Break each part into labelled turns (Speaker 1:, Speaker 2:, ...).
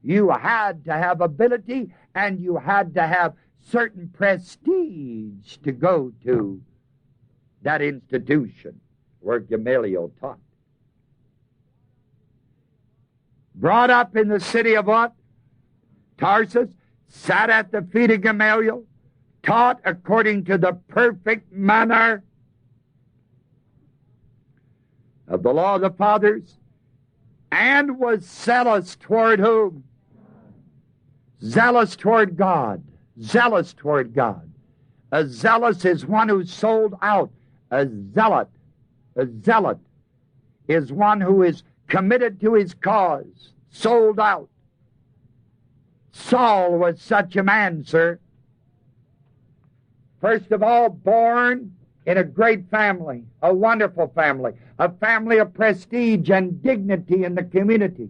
Speaker 1: You had to have ability, and you had to have certain prestige to go to that institution where Gamaliel taught. Brought up in the city of what? Tarsus, sat at the feet of Gamaliel, taught according to the perfect manner of the law of the fathers, and was zealous toward whom? Zealous toward God. Zealous toward God. A zealous is one who's sold out. A zealot is one who is committed to his cause, sold out. Saul was such a man, sir. First of all, born in a great family, a wonderful family, a family of prestige and dignity in the community.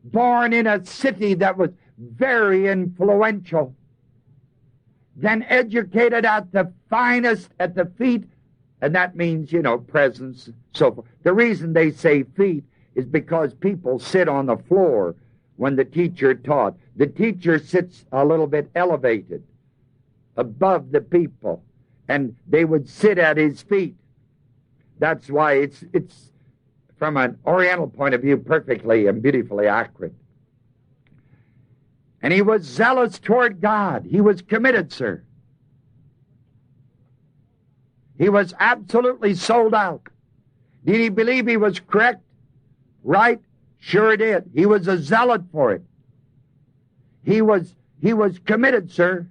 Speaker 1: Born in a city that was very influential. Then educated at the finest, at the feet, and that means, presence, so forth. The reason they say feet is because people sit on the floor when the teacher taught. The teacher sits a little bit elevated above the people, and they would sit at his feet. That's why it's from an Oriental point of view perfectly and beautifully accurate. And he was zealous toward God. He was committed, sir. He was absolutely sold out. Did he believe he was correct? Right? Sure did. He was a zealot for it. He was committed, sir.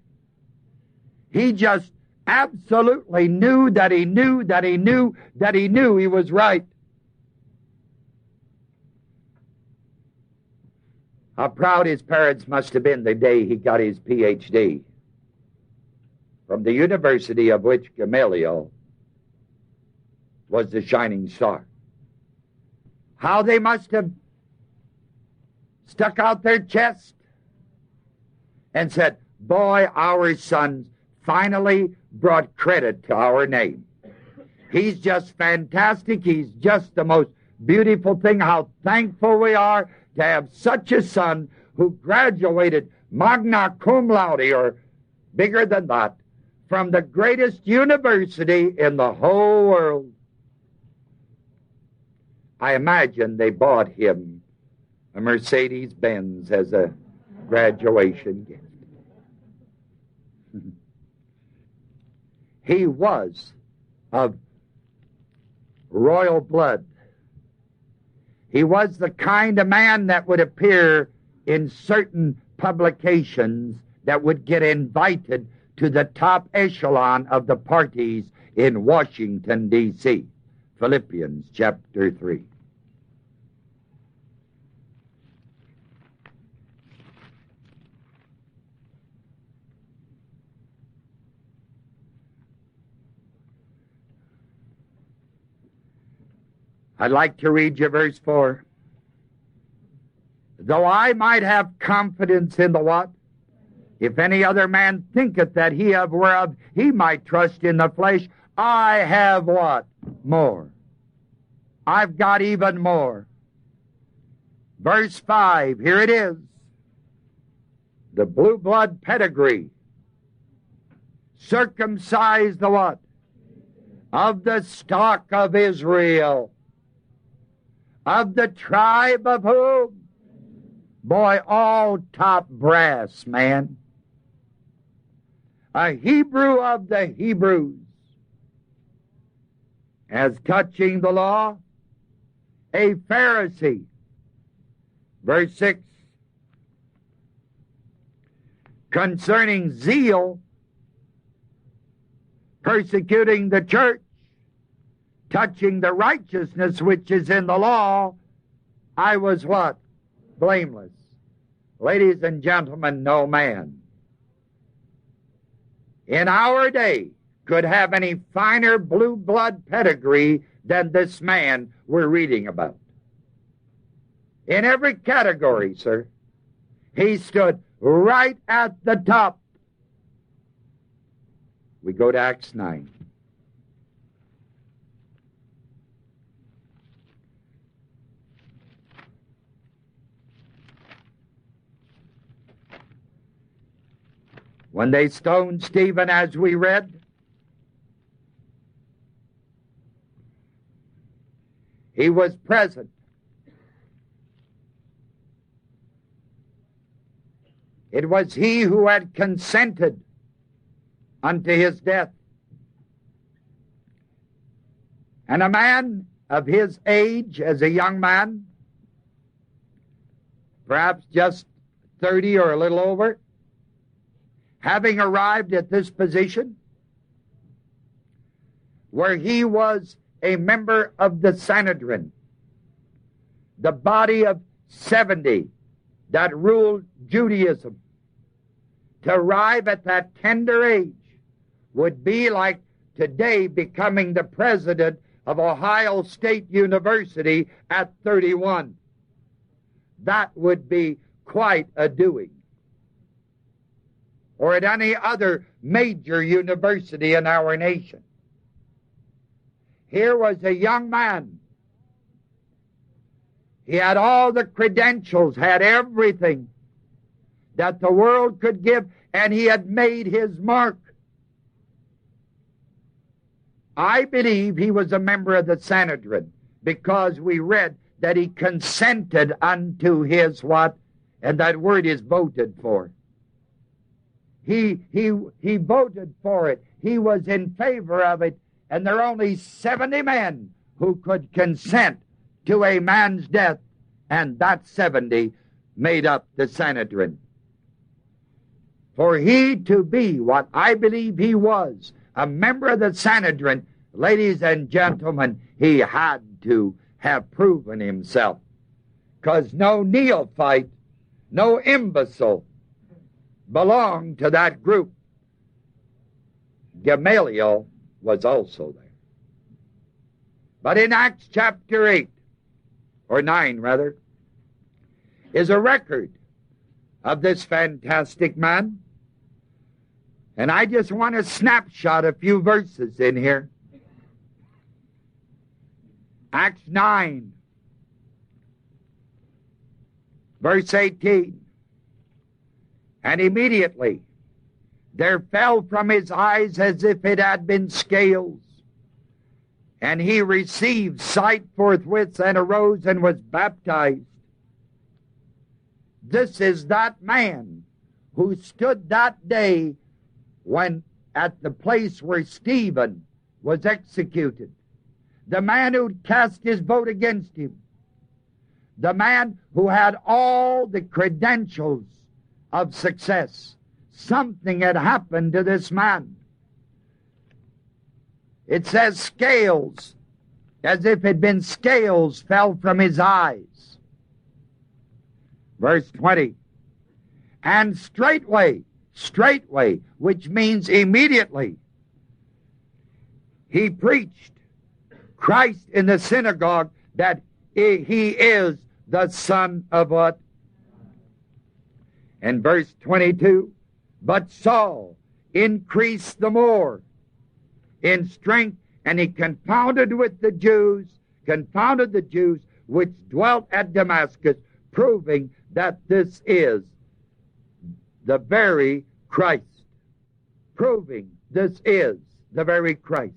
Speaker 1: He just absolutely knew that he knew that he knew that he knew he was right. How proud his parents must have been the day he got his Ph.D. from the university of which Gamaliel was the shining star. How they must have stuck out their chest and said, boy, our son finally brought credit to our name. He's just fantastic. He's just the most beautiful thing. How thankful we are to have such a son who graduated magna cum laude, or bigger than that, from the greatest university in the whole world. I imagine they bought him a Mercedes-Benz as a graduation gift. He was of royal blood. He was the kind of man that would appear in certain publications that would get invited to the top echelon of the parties in Washington, D.C. Philippians chapter 3. I'd like to read you verse 4. Though I might have confidence in the what? If any other man thinketh that he have whereof he might trust in the flesh, I have what? More. I've got even more. Verse 5, here it is. The blue blood pedigree. Circumcised the what? Of the stock of Israel. Of the tribe of whom? Boy, all top brass, man. A Hebrew of the Hebrews. As touching the law, a Pharisee. Verse 6. Concerning zeal, persecuting the church, touching the righteousness which is in the law, I was what? Blameless. Ladies and gentlemen, no man in our day could have any finer blue blood pedigree than this man we're reading about. In every category, sir, he stood right at the top. We go to Acts 9. When they stoned Stephen, as we read, he was present. It was he who had consented unto his death. And a man of his age, as a young man, perhaps just 30 or a little over, having arrived at this position, where he was a member of the Sanhedrin, the body of 70 that ruled Judaism, to arrive at that tender age would be like today becoming the president of Ohio State University at 31. That would be quite a doing. Or at any other major university in our nation. Here was a young man. He had all the credentials, had everything that the world could give, and he had made his mark. I believe he was a member of the Sanhedrin, because we read that he consented unto his what? And that word is voted for. He voted for it. He was in favor of it. And there are only 70 men who could consent to a man's death, and that 70 made up the Sanhedrin. For he to be what I believe he was, a member of the Sanhedrin, ladies and gentlemen, he had to have proven himself. Because no neophyte, no imbecile belonged to that group. Gamaliel was also there. But in Acts chapter 8, or 9 rather, is a record of this fantastic man. And I just want to snapshot a few verses in here. Acts 9, verse 18. And immediately there fell from his eyes as if it had been scales. And he received sight forthwith and arose and was baptized. This is that man who stood that day when at the place where Stephen was executed. The man who cast his vote against him. The man who had all the credentials of success. Something had happened to this man. It says scales, as if it had been scales, fell from his eyes. Verse 20. And straightway, which means immediately, he preached Christ in the synagogue, that he is the Son of what? And verse 22, but Saul increased the more in strength, and he confounded the Jews which dwelt at Damascus, proving that this is the very Christ. Proving this is the very Christ.